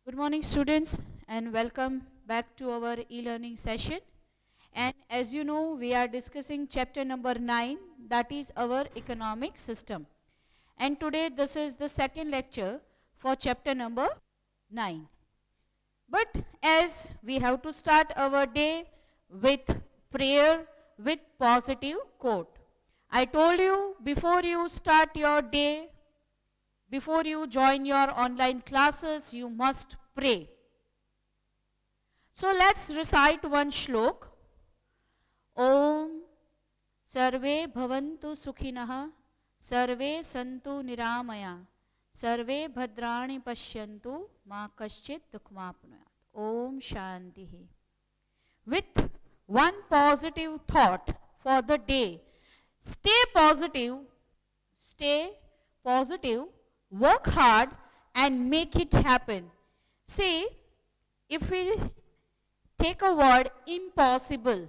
Good morning, students, and welcome back to our e-learning session. And as you know, we are discussing chapter number 9, that is our economic system. And today, this is the second lecture for chapter number 9. But as we have to start our day with prayer, with positive quote. I told you before you start your day, before you join your online classes, you must pray. So let's recite one shlok. Om Sarve Bhavantu Sukhinah Sarve Santu Niramaya Sarve Bhadrani Pashyantu Ma Kaschit Dukmapnayat. Om Shantihi. With one positive thought for the day. Stay positive, work hard and make it happen. See, if we take a word impossible,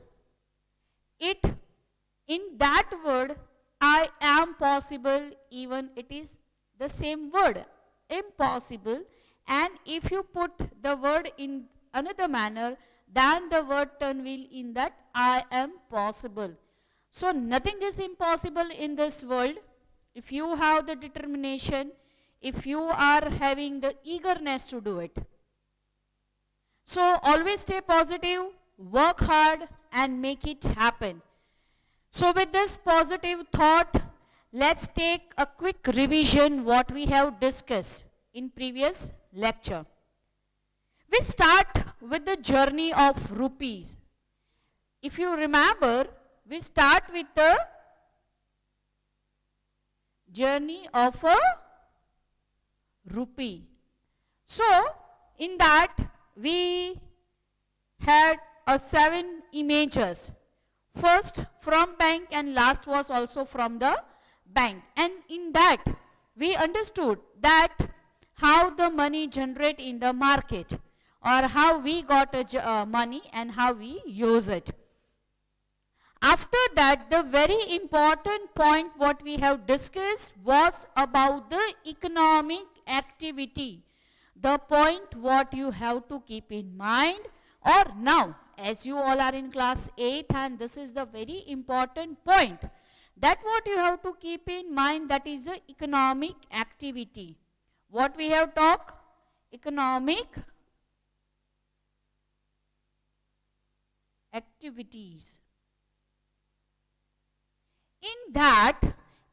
in that word I am possible, even it is the same word impossible, and if you put the word in another manner, then the word turn will in that I am possible. So nothing is impossible in this world if you have the determination, if you are having the eagerness to do it. So always stay positive, work hard and make it happen. So with this positive thought, let's take a quick revision what we have discussed in previous lecture. We start with the journey of rupees. If you remember, we start with the journey of a rupee. So in that we had 7 images. First from bank and last was also from the bank. And in that we understood that how the money generate in the market, or how we got money and how we use it. After that, the very important point what we have discussed was about the economic activity. The point what you have to keep in mind, or now as you all are in class 8 and this is the very important point, that what you have to keep in mind, that is the economic activity. What we have talked? Economic activities. In that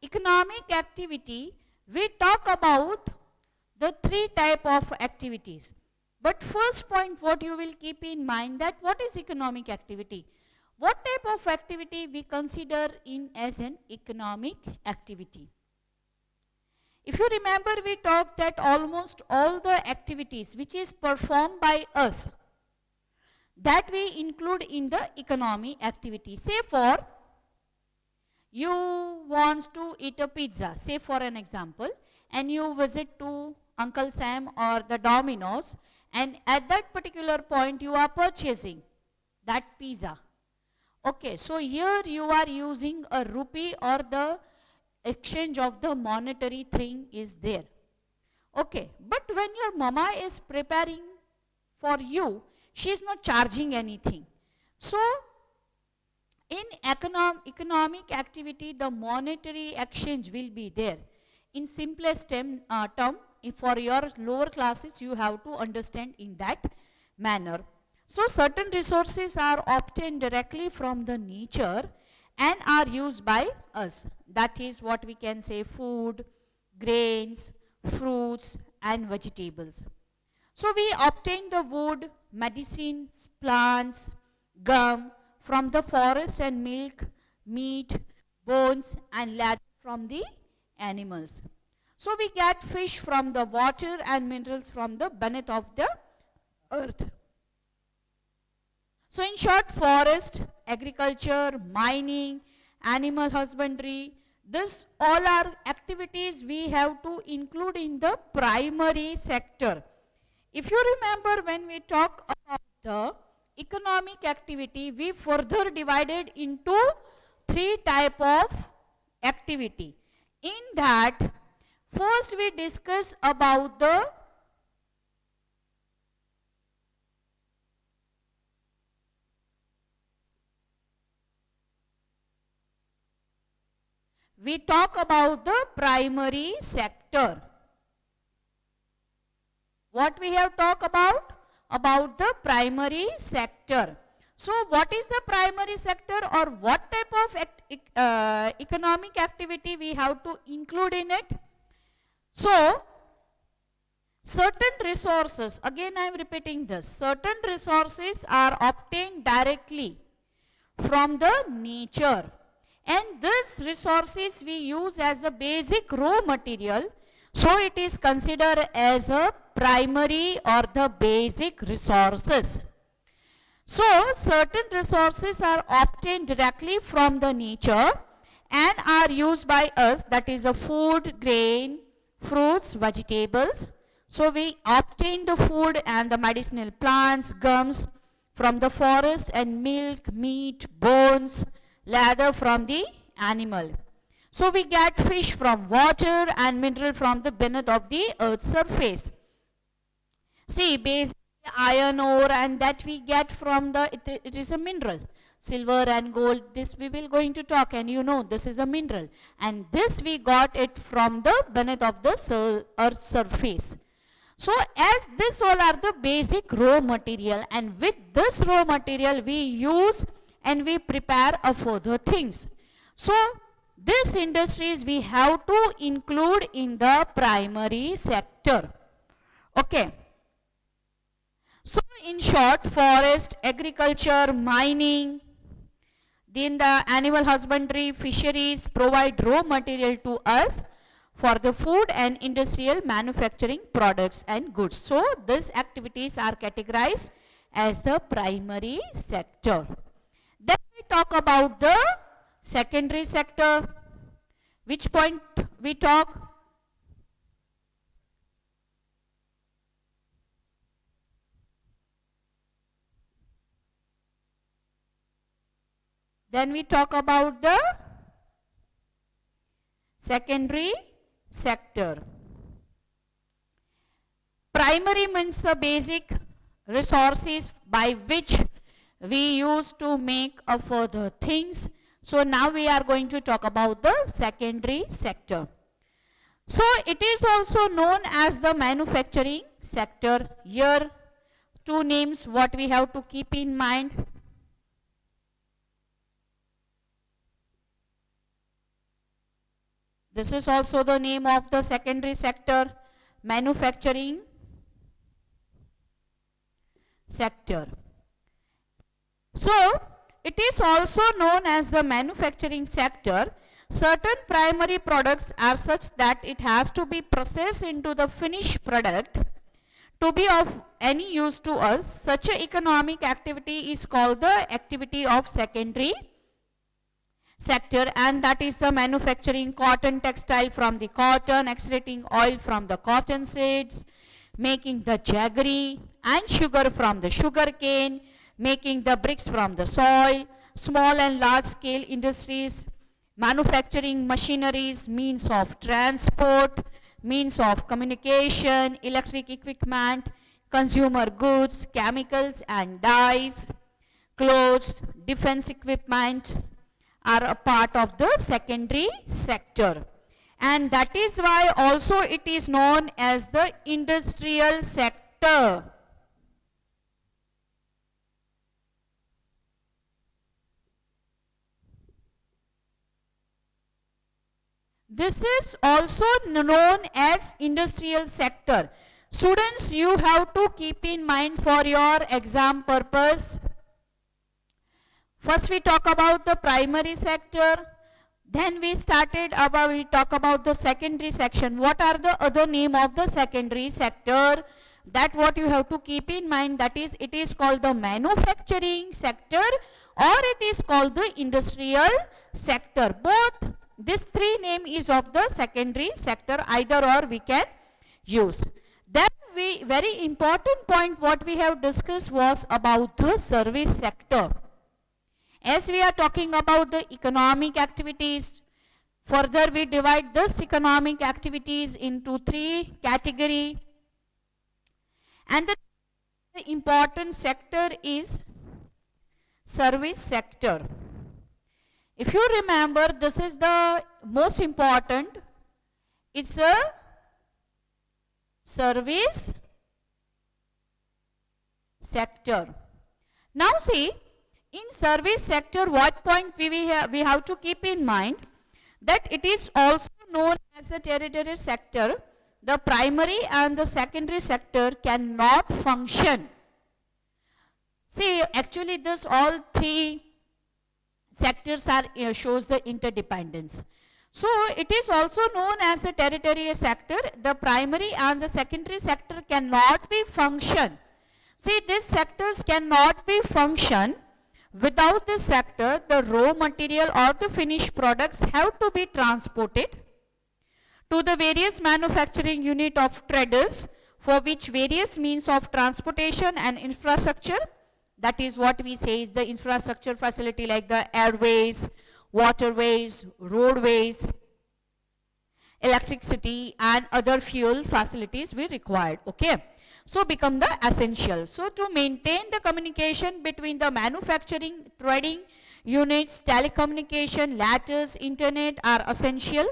economic activity, we talk about the 3 type of activities. But first point what you will keep in mind, that what is economic activity? What type of activity we consider in as an economic activity? If you remember, we talked that almost all the activities which is performed by us, that we include in the economic activity. Say for you want to eat a pizza, say for an example, and you visit to Uncle Sam or the Domino's, and at that particular point you are purchasing that pizza. Okay, so here you are using a rupee, or the exchange of the monetary thing is there. Okay, but when your mama is preparing for you, she is not charging anything. So in economic activity, the monetary exchange will be there. In simplest term, for your lower classes, you have to understand in that manner. So certain resources are obtained directly from the nature and are used by us. That is what we can say: food, grains, fruits and vegetables. So we obtain the wood, medicines, plants, gum from the forest, and milk, meat, bones and leather from the animals. So we get fish from the water and minerals from the beneath of the earth. So in short, forest, agriculture, mining, animal husbandry, this all are activities we have to include in the primary sector. If you remember, when we talk about the economic activity, we further divided into 3 type of activity. In that, first we discuss about the we talk about the primary sector. What we have talked about? About the primary sector. So what is the primary sector, or what type of economic activity we have to include in it? So certain resources, again I am repeating this, certain resources are obtained directly from the nature, and these resources we use as a basic raw material, so it is considered as a primary or the basic resources. So certain resources are obtained directly from the nature and are used by us, that is a food, grain, fruits, vegetables. So we obtain the food and the medicinal plants, gums from the forest, and milk, meat, bones, leather from the animal. So we get fish from water and mineral from the beneath of the earth's surface. See, basically iron ore, and that we get from the, it is a mineral. Silver and gold, this we will going to talk, and you know this is a mineral. And this we got it from the beneath of the earth's surface. So as this all are the basic raw material, and with this raw material we use and we prepare further things. So these industries we have to include in the primary sector. Okay. So in short, forest, agriculture, mining, then the animal husbandry, fisheries provide raw material to us for the food and industrial manufacturing products and goods. So these activities are categorized as the primary sector. Then we talk about the secondary sector. Which point we talk? Then we talk about the secondary sector. Primary means the basic resources by which we use to make further things. So now we are going to talk about the secondary sector. So it is also known as the manufacturing sector. Here two names what we have to keep in mind. This is also the name of the secondary sector, manufacturing sector. So it is also known as the manufacturing sector. Certain primary products are such that it has to be processed into the finished product to be of any use to us. Such an economic activity is called the activity of secondary sector, and that is the manufacturing cotton textile from the cotton, extracting oil from the cotton seeds, making the jaggery, and sugar from the sugar cane, making the bricks from the soil, small and large scale industries, manufacturing machineries, means of transport, means of communication, electric equipment, consumer goods, chemicals and dyes, clothes, defense equipment are a part of the secondary sector. And that is why also it is known as the industrial sector. This is also known as industrial sector. Students, you have to keep in mind for your exam purpose. First we talk about the primary sector, then we talk about the secondary section. What are the other name of the secondary sector? That what you have to keep in mind, that is it is called the manufacturing sector or it is called the industrial sector. Both this three name is of the secondary sector, either or we can use. Then very important point what we have discussed was about the service sector. As we are talking about the economic activities, further we divide this economic activities into three categories. And the important sector is service sector. If you remember, this is the most important. It's a service sector. Now see, in service sector, what point we have to keep in mind, that it is also known as a tertiary sector. The primary and the secondary sector cannot function. See, actually this all three sectors are shows the interdependence. So it is also known as a tertiary sector. The primary and the secondary sector cannot be function. See, these sectors cannot be function. Without this sector, the raw material or the finished products have to be transported to the various manufacturing unit of traders, for which various means of transportation and infrastructure, that is what we say is the infrastructure facility, like the airways, waterways, roadways, electricity and other fuel facilities we required. Okay. So become the essential. So to maintain the communication between the manufacturing, trading units, telecommunication, letters, internet are essential.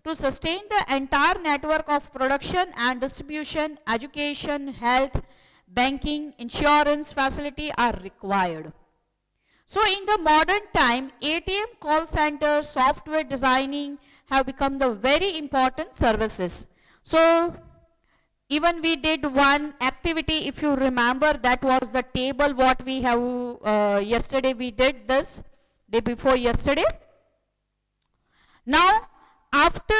To sustain the entire network of production and distribution, education, health, banking, insurance facility are required. So in the modern time, ATM, call center, software designing have become the very important services. So even we did one activity, if you remember, that was the table what we have yesterday. We did this day before yesterday. Now after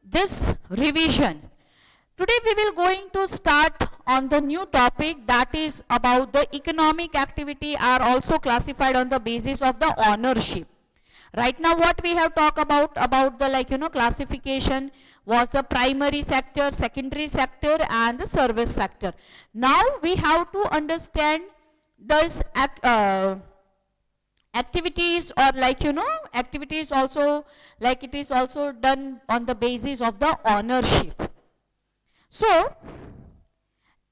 this revision, today we will going to start on the new topic, that is about the economic activity are also classified on the basis of the ownership. Right now what we have talked about the classification was the primary sector, secondary sector and the service sector. Now we have to understand this activities, or activities also, like it is also done on the basis of the ownership. So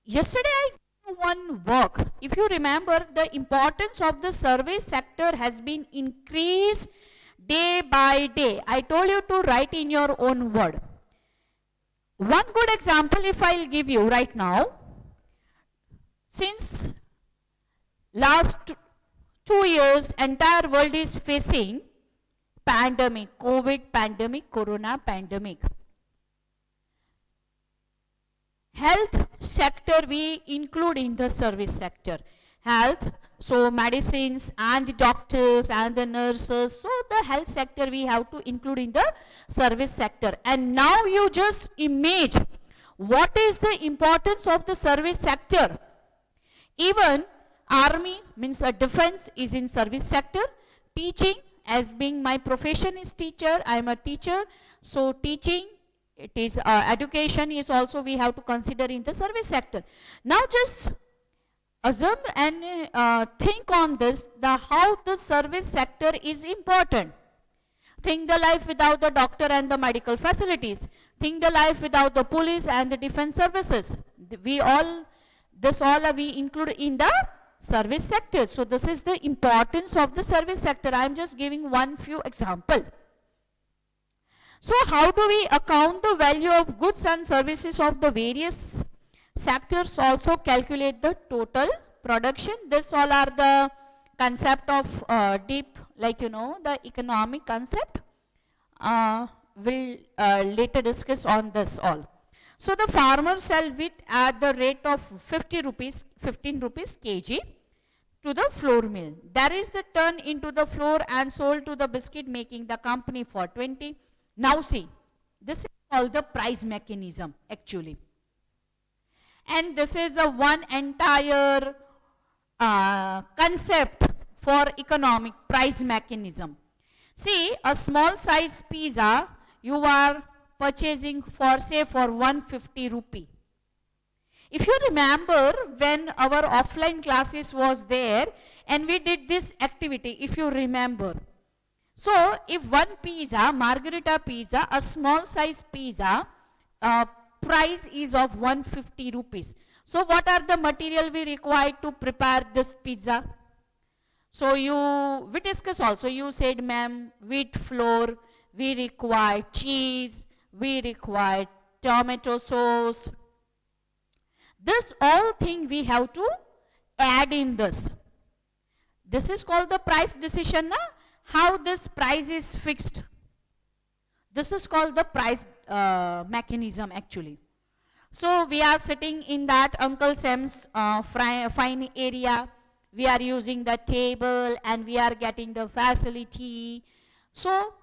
yesterday I did one work. If you remember, the importance of the service sector has been increased day by day. I told you to write in your own word. One good example if I'll give you right now, since last 2 years entire world is facing pandemic, COVID pandemic, corona pandemic. Health sector we include in the service sector. Health, so medicines and the doctors and the nurses, so the health sector we have to include in the service sector. And now you just imagine what is the importance of the service sector. Even army, means a defense, is in service sector. Teaching, as being my profession is teacher, I am a teacher, so teaching, it is education is also we have to consider in the service sector. Now just assume and think on this, how the service sector is important. Think the life without the doctor and the medical facilities. Think the life without the police and the defense services. We include in the service sector. So this is the importance of the service sector. I am just giving one few example. So how do we account the value of goods and services of the various sectors? Also calculate the total production. This all are the concept of deep, the economic concept. We'll later discuss on this all. So the farmers sell wheat at the rate of 15 rupees kg to the flour mill. That is the turn into the flour and sold to the biscuit making the company for 20. Now see, this is called the price mechanism actually. And this is a one entire concept for economic price mechanism. See, a small size pizza you are purchasing for, say, for 150 rupee. If you remember when our offline classes was there and we did this activity, if you remember. So if one pizza, margherita pizza, a small size pizza, price is of 150 rupees. So what are the material we required to prepare this pizza? So we discuss also, you said, ma'am, wheat flour, we require cheese, we require tomato sauce. This all thing we have to add in this. This is called the price decision, na? How this price is fixed. This is called the price mechanism actually. So we are sitting in that Uncle Sam's fine area. We are using the table and we are getting the facility. So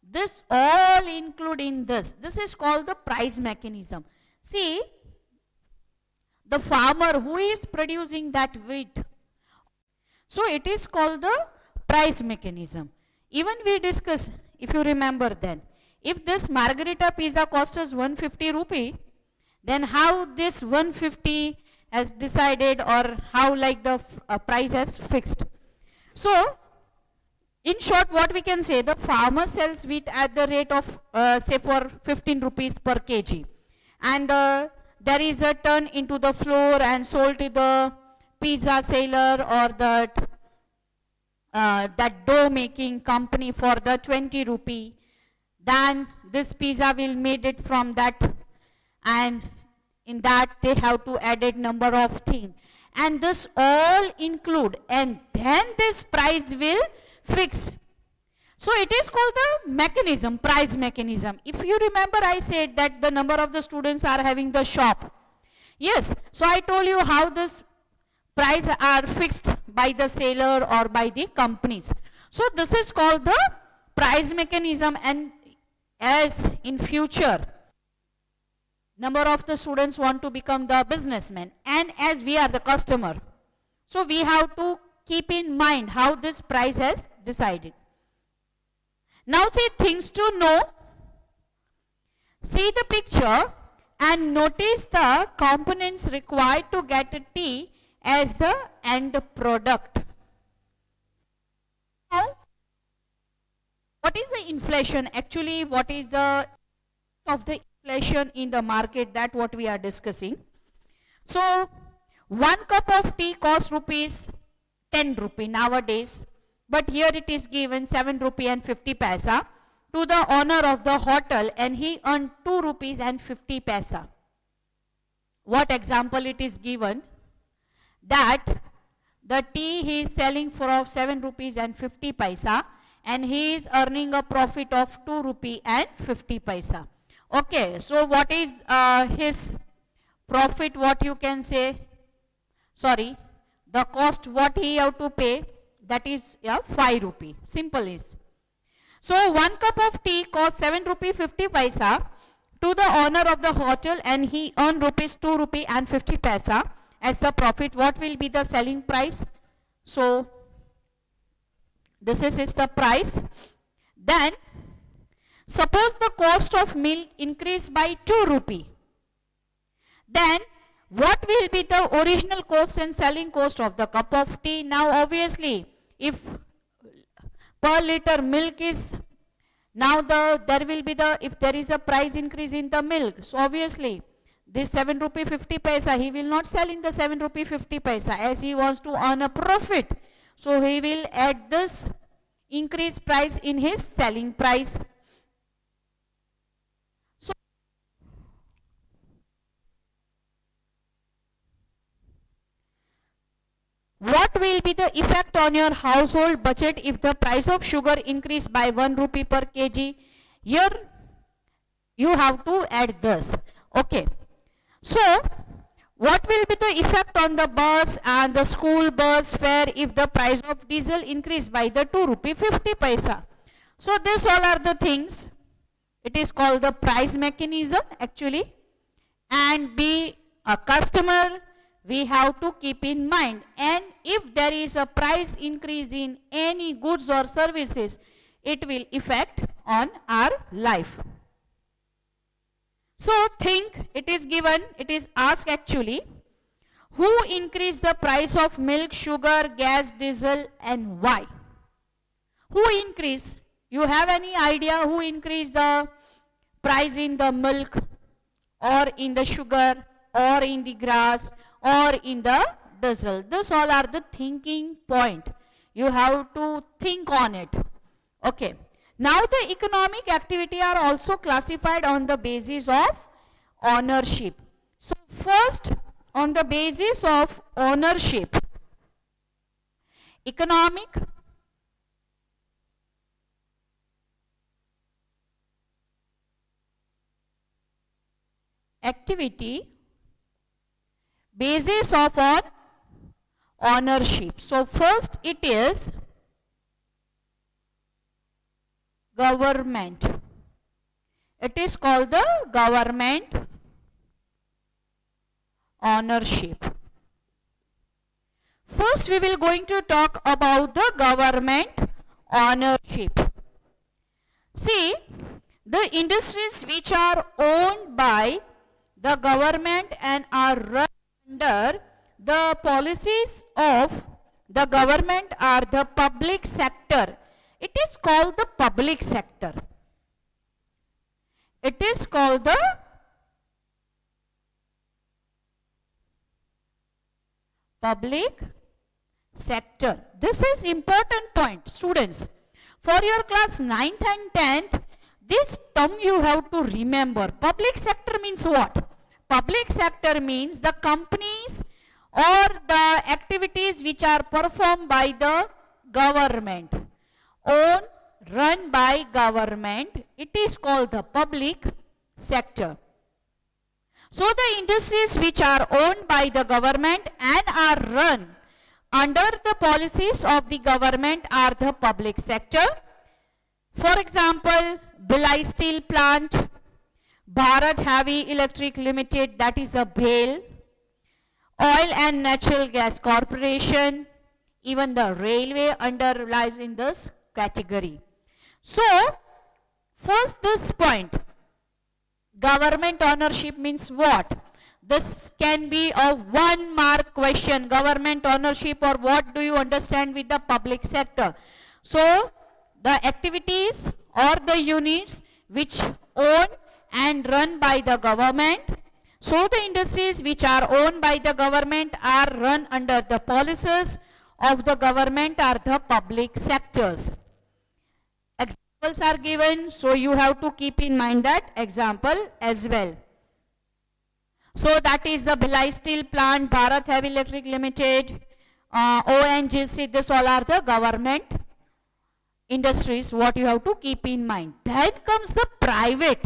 this all include in this. This is called the price mechanism. See, the farmer who is producing that wheat, so it is called the price mechanism. Even we discuss, if you remember then, if this margarita pizza costs us 150 rupee, then how this 150 has decided, or how like the price has fixed. So in short, what we can say, the farmer sells wheat at the rate of say for 15 rupees per kg, and there is a turn into the flour and sold to the pizza seller or that dough making company for the 20 rupee. Then this pizza will made it from that, and in that they have to added number of things, and this all include, and then this price will fix. So it is called the mechanism, price mechanism. If you remember, I said that the number of the students are having the shop. Yes, so I told you how this price are fixed by the seller or by the companies. So this is called the price mechanism, and as in future, number of the students want to become the businessmen, and as we are the customer, so we have to keep in mind how this price has decided. Now say things to know. See the picture and notice the components required to get a tea as the end product. Now, what is the inflation? Actually, what is the of the inflation in the market? That what we are discussing. So 1 cup of tea costs rupees 10 rupee nowadays, but here it is given 7 rupee and 50 paisa to the owner of the hotel, and he earned 2 rupees and 50 paisa. What example it is given? That the tea he is selling for 7 rupees and 50 paisa, and he is earning a profit of 2 rupee and 50 paisa. Okay, so what is his profit, what you can say, sorry, the cost what he have to pay, that is 5 rupee, simple is. So 1 cup of tea costs 7 rupee 50 paisa to the owner of the hotel, and he earned rupees 2 rupee and 50 paisa as the profit. What will be the selling price? So this is the price. Then suppose the cost of milk increased by 2 rupee. Then what will be the original cost and selling cost of the cup of tea? Now obviously, if per liter milk is, now there will be if there is a price increase in the milk, so obviously this 7 rupee 50 paisa, he will not sell in the 7 rupee 50 paisa, as he wants to earn a profit. So he will add this increased price in his selling price. So what will be the effect on your household budget if the price of sugar increase by 1 rupee per kg? Here you have to add this. Okay. So what will be the effect on the bus and the school bus fare if the price of diesel increase by the 2 rupee 50 paisa? So this all are the things. It is called the price mechanism actually. And be a customer, we have to keep in mind, and if there is a price increase in any goods or services, it will affect on our life. So think, it is given, it is asked actually, who increased the price of milk, sugar, gas, diesel, and why? Who increased? You have any idea who increased the price in the milk, or in the sugar, or in the grass, or in the diesel? This all are the thinking point. You have to think on it. Okay. Now the economic activity are also classified on the basis of ownership. So first, on the basis of ownership, economic activity basis of ownership. So first it is government. It is called the government ownership. First we will going to talk about the government ownership. See, the industries which are owned by the government and are run under the policies of the government are the public sector. It is called the public sector. It is called the public sector. This is important point, students. For your class 9th and 10th, this term you have to remember. Public sector means what? Public sector means the companies or the activities which are performed by the government, owned, run by government. It is called the public sector. So the industries which are owned by the government and are run under the policies of the government are the public sector. For example, Bhilai Steel Plant, Bharat Heavy Electric Limited, that is a BHEL, Oil and Natural Gas Corporation, even the railway lies in this category. So, first this point, government ownership means what? This can be a 1 mark question. Government ownership, or what do you understand with the public sector? So, the activities or the units which own and run by the government. So the industries which are owned by the government are run under the policies of the government are the public sectors. Examples are given, so you have to keep in mind that example as well. So that is the Bhilai Steel Plant, Bharat Heavy Electric Limited, ONGC, this all are the government industries, what you have to keep in mind. Then comes the private.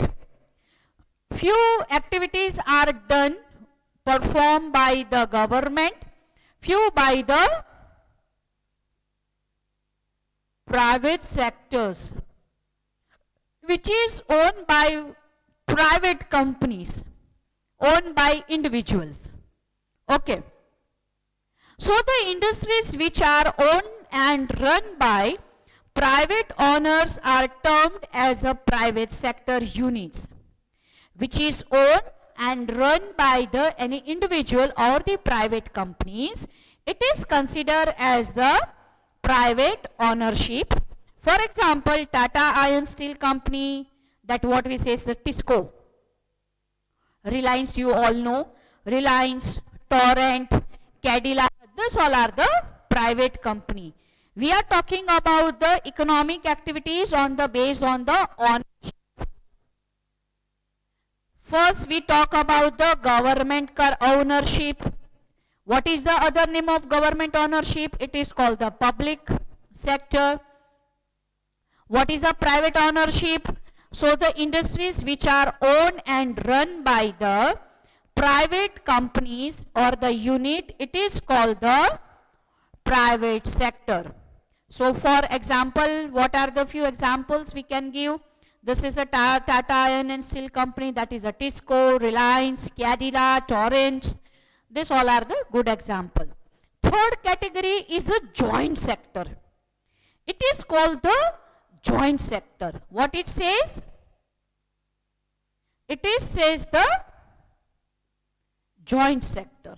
Few activities are done, performed by the government, few by the private sectors, which is owned by private companies, owned by individuals. Okay. So the industries which are owned and run by private owners are termed as a private sector units, which is owned and run by the any individual or the private companies. It is considered as the private ownership. For example, Tata Iron Steel Company, that what we say is the TISCO. Reliance, you all know. Reliance, Torrent, Cadillac, this all are the private company. We are talking about the economic activities on the base on the ownership. First, we talk about the government ownership. What is the other name of government ownership? It is called the public sector. What is a private ownership? So the industries which are owned and run by the private companies or the unit, it is called the private sector. So for example, what are the few examples we can give? This is a Tata Iron and Steel Company, that is a TISCO, Reliance, Cadillac, Torrent. These all are the good example. Third category is a joint sector. It is called the joint sector. What it says? It is says the joint sector.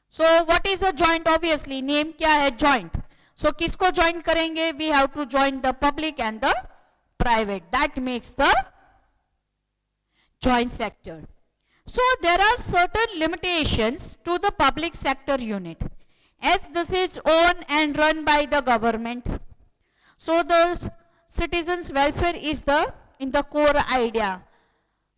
So what is a joint? Obviously, name क्या है? Joint. So किसको join करेंगे? We have to join the public and the private. That makes the joint sector. So there are certain limitations to the public sector unit. as this is owned and run by the government. So the citizens' welfare is in the core idea.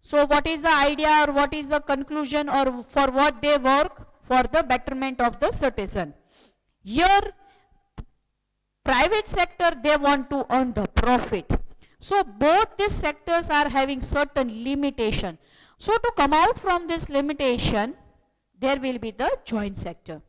So what is the idea or what is the conclusion or for what they work? For the betterment of the citizen. Here, private sector, they want to earn the profit. So both these sectors are having certain limitation. So to come out from this limitation, there will be the joint sector.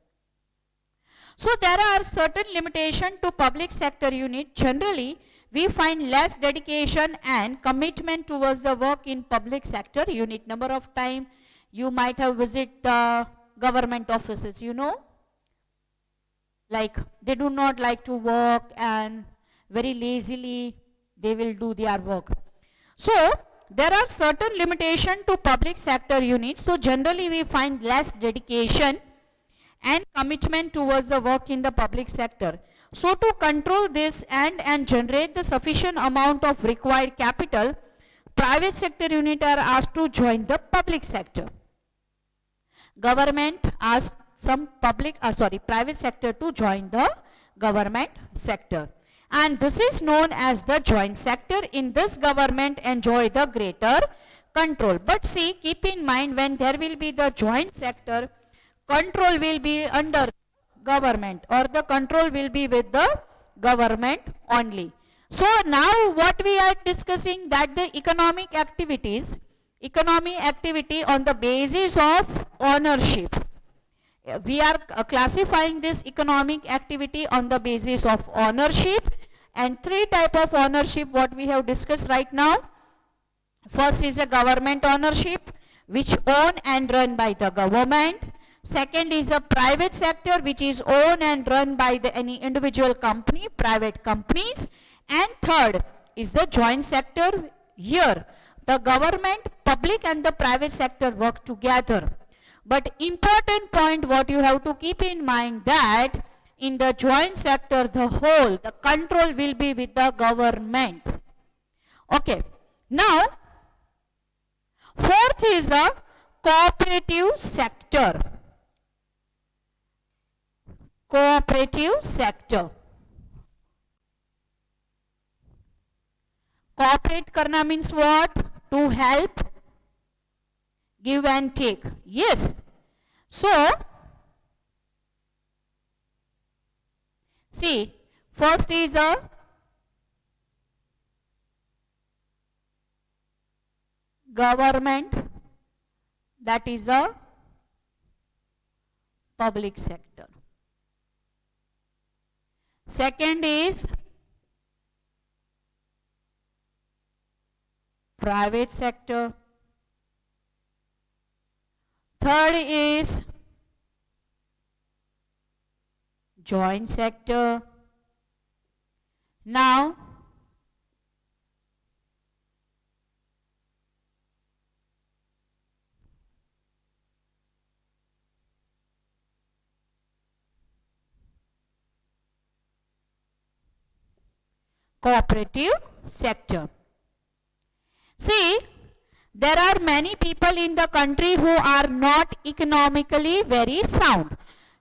So there are certain limitation to public sector unit. Generally, we find less dedication and commitment towards the work in public sector unit. Number of time you might have visited the government offices, you know, like they do not like to work and very lazily they will do their work. So there are certain limitation to public sector units. So generally we find less dedication and commitment towards the work in the public sector. So to control this and generate the sufficient amount of required capital, private sector unit are asked to join the public sector. Government asked some private sector to join the government sector. And this is known as the joint sector. In this, government enjoy the greater control. But see, keep in mind, when there will be the joint sector, control will be under government, or the control will be with the government only. So now what we are discussing, that the economic activity on the basis of ownership. We are classifying this economic activity on the basis of ownership, and three type of ownership what we have discussed right now. First is a government ownership, which owned and run by the government. Second is a private sector, which is owned and run by any individual company, private companies. And third is the joint sector. Here the government, public and the private sector work together. But important point what you have to keep in mind, that in the joint sector, the control will be with the government. Okay. Now, fourth is a cooperative sector. Cooperative sector. Cooperate karna means what? To help, give and take. Yes. So, see, first is a government, that is a public sector. Second is private sector. Third is joint sector. Now, cooperative sector. See, there are many people in the country who are not economically very sound.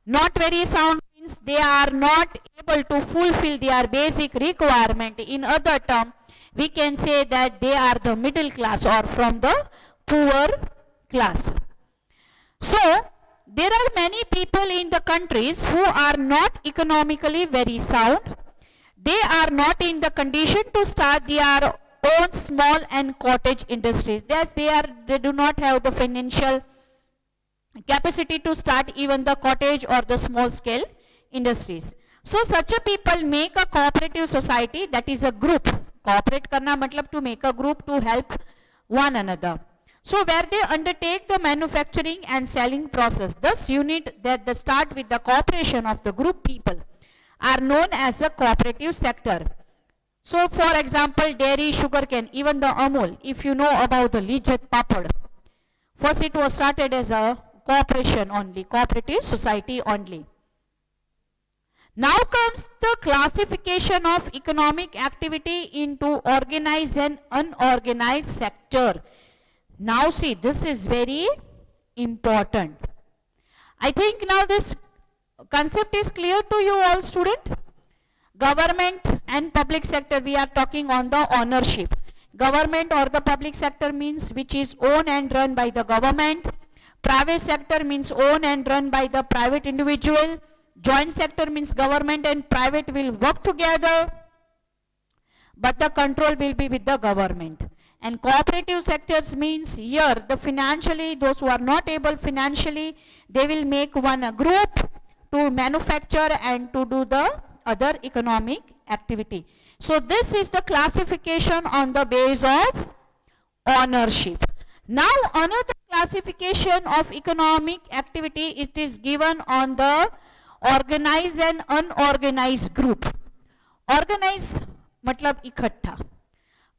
Not very sound means they are not able to fulfill their basic requirement. In other terms, we can say that they are the middle class or from the poor class. So, there are many people in the countries who are not economically very sound. They are not in the condition to start their own small and cottage industries. They do not have the financial capacity to start even the cottage or the small scale industries. So such a people make a cooperative society, that is a group. Cooperate karna matlab to make a group to help one another. So where they undertake the manufacturing and selling process. Thus unit that the start with the cooperation of the group people are known as the cooperative sector. So for example, dairy, sugarcane, even the Amul, if you know about the Lijat Papad, first it was started as a cooperation only, cooperative society only. Now comes the classification of economic activity into organized and unorganized sector. Now see, this is very important. I think now this Concept is clear to you all, student? Government and public sector, we are talking on the ownership. Government or the public sector means which is owned and run by the government. Private sector means owned and run by the private individual. Joint sector means government and private will work together, but the control will be with the government. And cooperative sectors means here the financially, those who are not able financially, they will make one a group to manufacture and to do the other economic activity. So this is the classification on the base of ownership. Now another classification of economic activity, it is given on the organized and unorganized group. Organized मतलब इकट्ठा,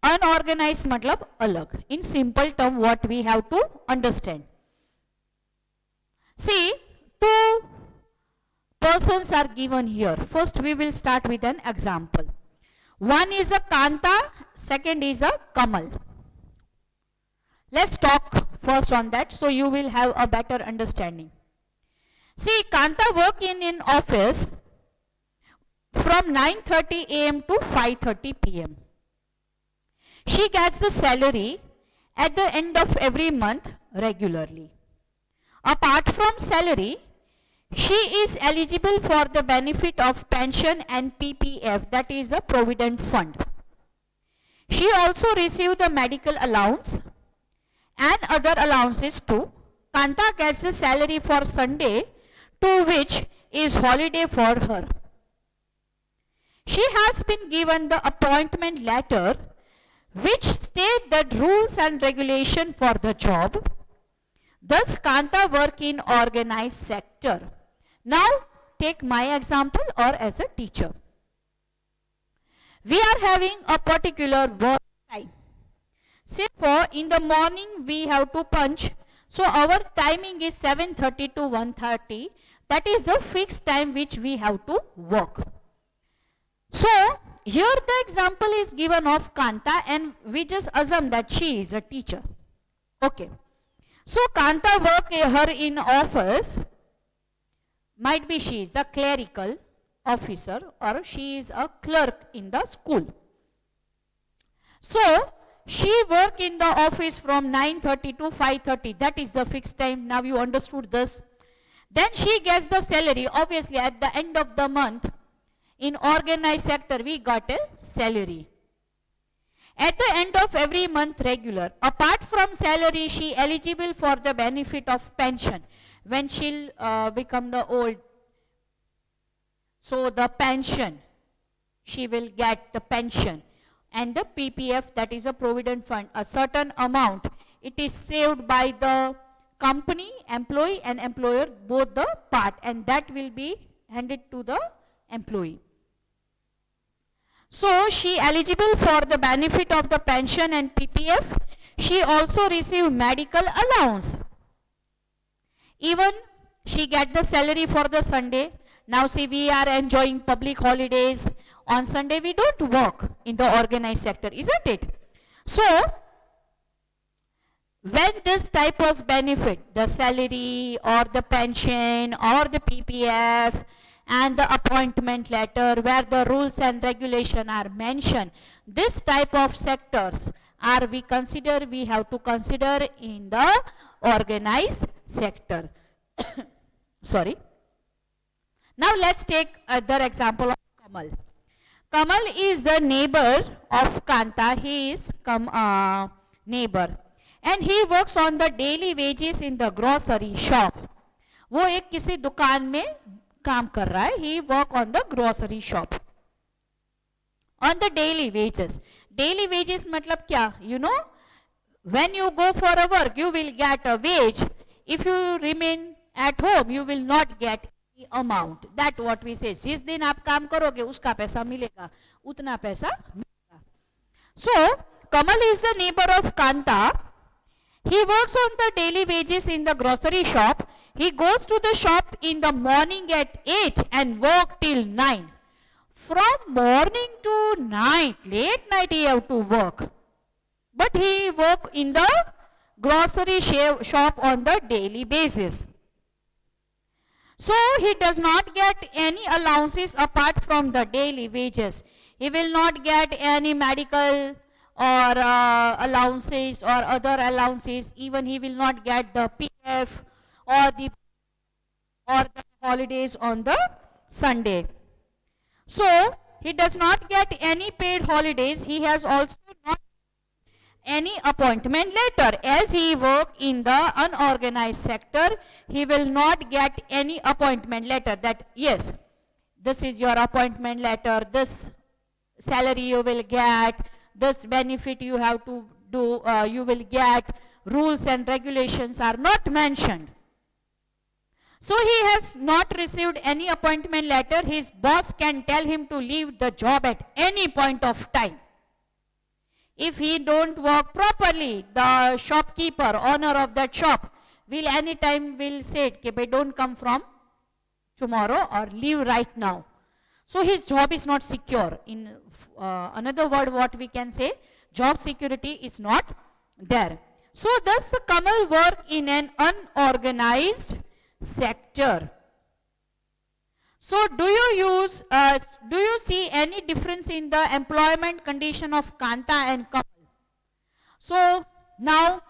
unorganized मतलब अलग. In simple term, what we have to understand. See, two persons are given here. First we will start with an example. One is a Kanta, second is a Kamal. Let's talk first on that so you will have a better understanding. See, Kanta work in an office from 9:30 a.m. to 5:30 p.m. She gets the salary at the end of every month regularly. Apart from salary, she is eligible for the benefit of pension and PPF, that is a provident fund. She also receives the medical allowance and other allowances too. Kanta gets the salary for Sunday, to which is holiday for her. She has been given the appointment letter which state the rules and regulation for the job. Thus Kanta work in organized sector. Now take my example or as a teacher. We are having a particular work time. Say for in the morning we have to punch. So our timing is 7:30 to 1:30. That is the fixed time which we have to work. So here the example is given of Kanta and we just assume that she is a teacher. Okay. So Kanta work her in office. Might be she is a clerical officer or she is a clerk in the school. So she work in the office from 9:30 to 5:30. That is the fixed time. Now you understood this. Then she gets the salary. Obviously at the end of the month, in organized sector we got a salary. At the end of every month regular. Apart from salary, she eligible for the benefit of pension when she'll become the old. So the pension, she will get the pension, and the PPF, that is a provident fund, a certain amount. It is saved by the company, employee and employer, both the part, and that will be handed to the employee. So she eligible for the benefit of the pension and PPF. She also receive medical allowance. Even she get the salary for the Sunday. Now see, we are enjoying public holidays. On Sunday we don't work in the organized sector, isn't it? So when this type of benefit, the salary or the pension or the PPF and the appointment letter where the rules and regulation are mentioned, this type of sectors are we have to consider in the organized sector. Sorry. Now let's take other example of Kamal. Kamal is the neighbor of Kanta. He is neighbor and he works on the daily wages in the grocery shop. वो एक किसी दुकान में काम कर रहा है. He work on the grocery shop on the daily wages. Daily wages मतलब क्या? You know, when you go for a work you will get a wage. If you remain at home you will not get the amount. That what we say. जिस दिन आप काम करोगे उसका पैसा मिलेगा, उतना पैसा मिलेगा. So Kamal is the neighbor of Kanta. He works on the daily wages in the grocery shop. He goes to the shop in the morning at 8 and work till 9. From morning to night, late night he have to work. But he work in the grocery shop on the daily basis. So he does not get any allowances apart from the daily wages. He will not get any medical or allowances or other allowances. Even he will not get the PF or the holidays on the Sunday. So he does not get any paid holidays. He has also not any appointment letter. As he work in the unorganized sector, he will not get any appointment letter that yes, this is your appointment letter, this salary you will get, this benefit you have to do, you will get. Rules and regulations are not mentioned. So he has not received any appointment letter. His boss can tell him to leave the job at any point of time. If he don't work properly, the shopkeeper, owner of that shop, will anytime will say, okay, don't come from tomorrow or leave right now. So his job is not secure. In another word, what we can say, job security is not there. So thus the Kamal work in an unorganized sector. So do you see any difference in the employment condition of Kanta and Kamal? So now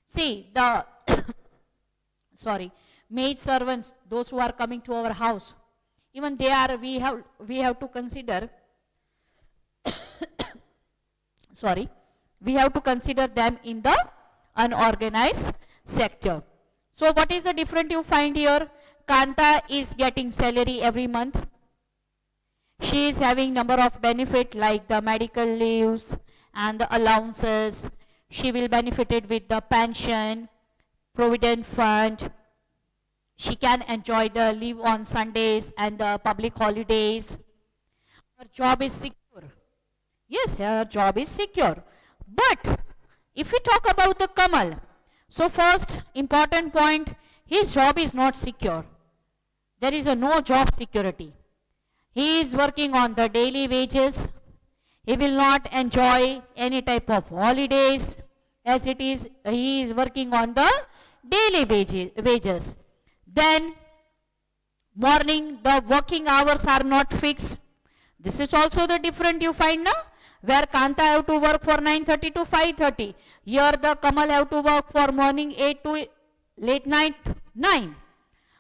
see the maid servants, those who are coming to our house, even they are, we have to consider we have to consider them in the unorganized sector. So what is the difference you find here? Kanta is getting salary every month. She is having number of benefit like the medical leaves and the allowances. She will benefited with the pension, provident fund. She can enjoy the leave on Sundays and the public holidays. Her job is secure. Yes, her job is secure. But if we talk about the Kamal, so first important point, his job is not secure. There is no job security. He is working on the daily wages. He will not enjoy any type of holidays as it is. He is working on the daily wages. Then morning, the working hours are not fixed. This is also the different you find now, where Kanta have to work for 9:30 to 5:30. Here the Kamal have to work for morning 8 to late night 9.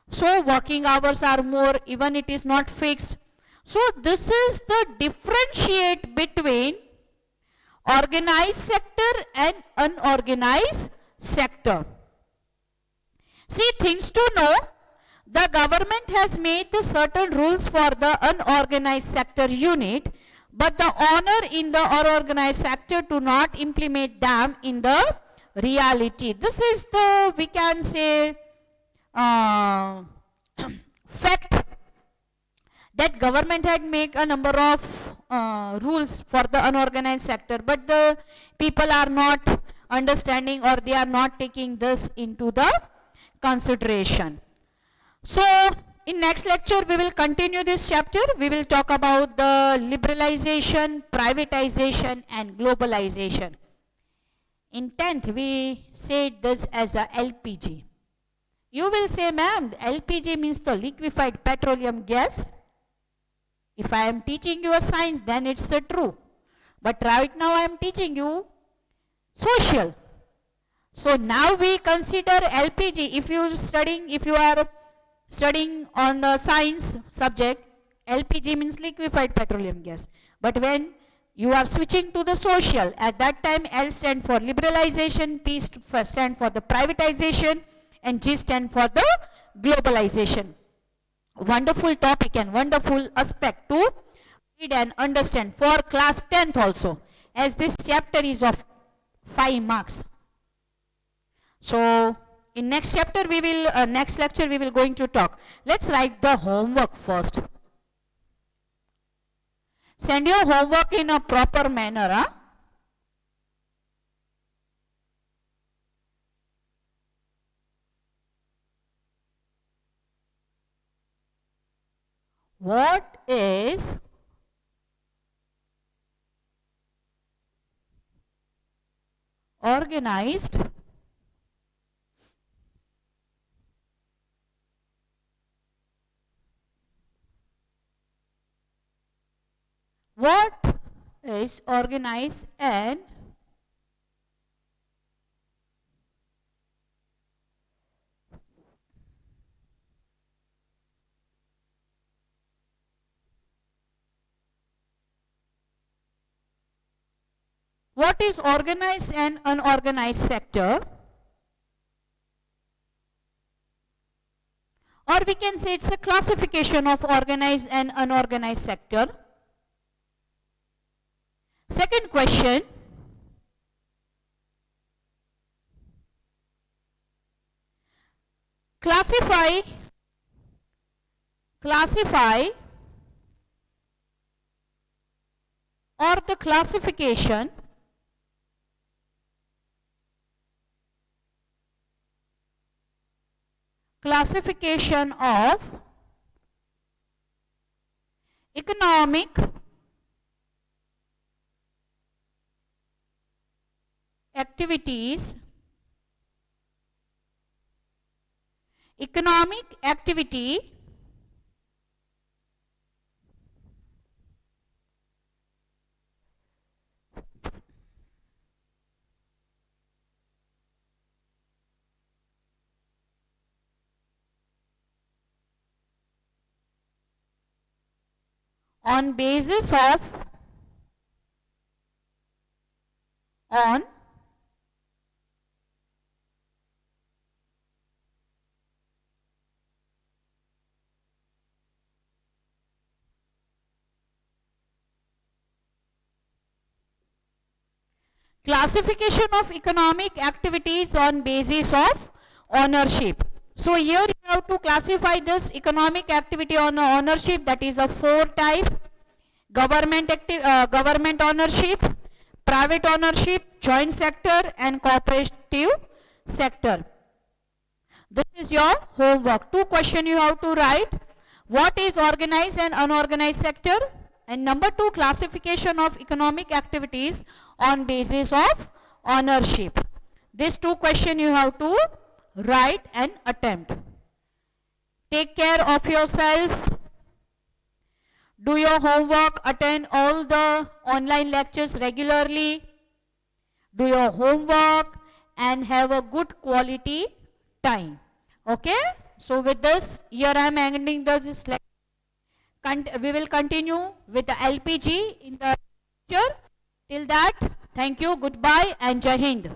So working hours are more, even it is not fixed. So this is the differentiate between organized sector and unorganized sector. See, things to know, the government has made the certain rules for the unorganized sector unit, but the owner in the unorganized sector do not implement them in the reality. This is the, we can say, fact that government had made a number of rules for the unorganized sector, but the people are not understanding or they are not taking this into the consideration. So in next lecture we will continue this chapter. We will talk about the liberalization, privatization and globalization. In 10th we said this as a LPG. You will say, ma'am, LPG means the liquefied petroleum gas. If I am teaching you a science, then it's true. But right now I am teaching you social. So now we consider LPG. If you are studying on the science subject, LPG means liquefied petroleum gas. But when you are switching to the social, at that time L stand for liberalization, P stand for the privatization, and G stand for the globalization. Wonderful topic and wonderful aspect to read and understand for class 10th also, as this chapter is of 5 marks. So in next lecture we will going to talk. Let's write the homework first. Send your homework in a proper manner. Huh? What is organized What is organized and unorganized sector? Or we can say it's a classification of organized and unorganized sector. Second question, classify or the classification of economic activity on basis of classification of economic activities on basis of ownership. So here you have to classify this economic activity on ownership, that is a 4 type: government ownership, private ownership, joint sector and cooperative sector. This is your homework. 2 questions you have to write. What is organized and unorganized sector? And number 2, classification of economic activities on basis of ownership. These 2 questions you have to write and attempt. Take care of yourself. Do your homework. Attend all the online lectures regularly. Do your homework and have a good quality time. Okay? So with this, here I am ending this lecture. We will continue with the LPG in the future. Till that, thank you, goodbye and Jai Hind.